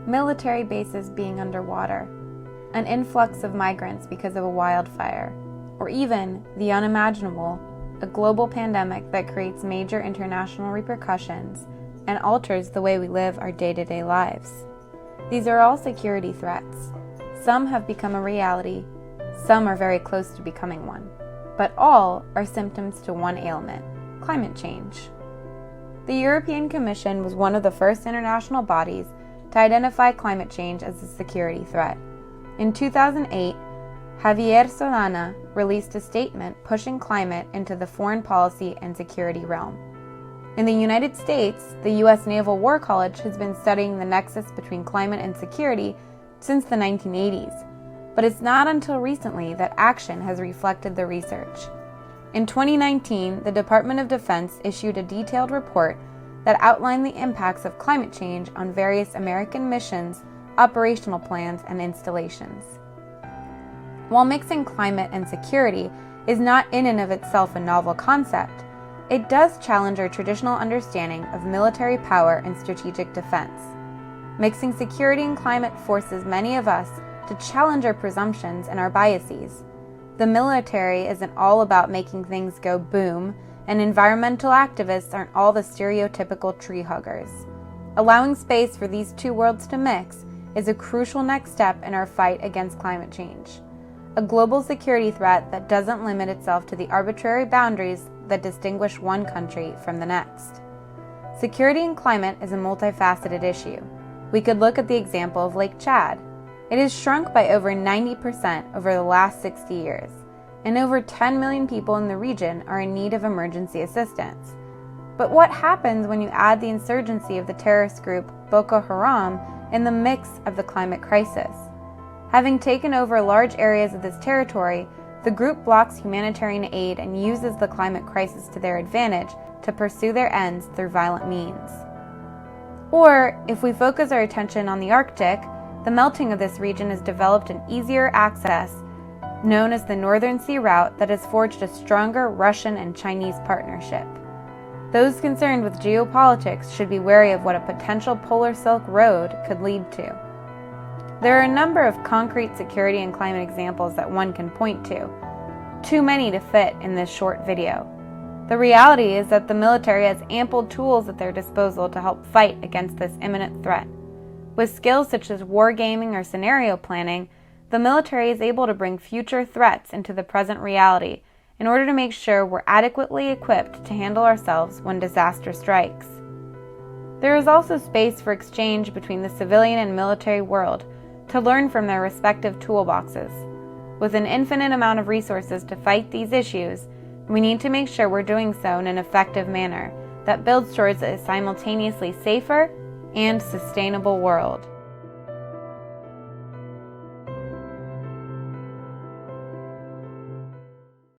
military bases being underwater, an influx of migrants because of a wildfire, or even the unimaginable, a global pandemic that creates major international repercussions and alters the way we live our day-to-day lives. These are all security threats. Some have become a reality, some are very close to becoming one, but all are symptoms to one ailment: climate change. The European Commission was one of the first international bodies to identify climate change as a security threat. In 2008, Javier Solana released a statement pushing climate into the foreign policy and security realm. In the United States, the U.S. Naval War College has been studying the nexus between climate and security since the 1980s, but it's not until recently that action has reflected the research. In 2019, the Department of Defense issued a detailed report that outlined the impacts of climate change on various American missions, operational plans, and installations. While mixing climate and security is not in and of itself a novel concept, it does challenge our traditional understanding of military power and strategic defense. Mixing security and climate forces many of us to challenge our presumptions and our biases. The military isn't all about making things go boom, and environmental activists aren't all the stereotypical tree huggers. Allowing space for these two worlds to mix is a crucial next step in our fight against climate change. A global security threat that doesn't limit itself to the arbitrary boundaries that distinguish one country from the next. Security and climate is a multifaceted issue. We could look at the example of Lake Chad. It has shrunk by over 90% over the last 60 years, and over 10 million people in the region are in need of emergency assistance. But what happens when you add the insurgency of the terrorist group Boko Haram in the mix of the climate crisis? Having taken over large areas of this territory, the group blocks humanitarian aid and uses the climate crisis to their advantage to pursue their ends through violent means. Or, if we focus our attention on the Arctic, the melting of this region has developed an easier access, known as the Northern Sea Route, that has forged a stronger Russian and Chinese partnership. Those concerned with geopolitics should be wary of what a potential Polar Silk Road could lead to. There are a number of concrete security and climate examples that one can point to, too many to fit in this short video. The reality is that the military has ample tools at their disposal to help fight against this imminent threat. With skills such as wargaming or scenario planning, the military is able to bring future threats into the present reality in order to make sure we're adequately equipped to handle ourselves when disaster strikes. There is also space for exchange between the civilian and military world to learn from their respective toolboxes. With an infinite amount of resources to fight these issues, we need to make sure we're doing so in an effective manner that builds towards a simultaneously safer and sustainable world.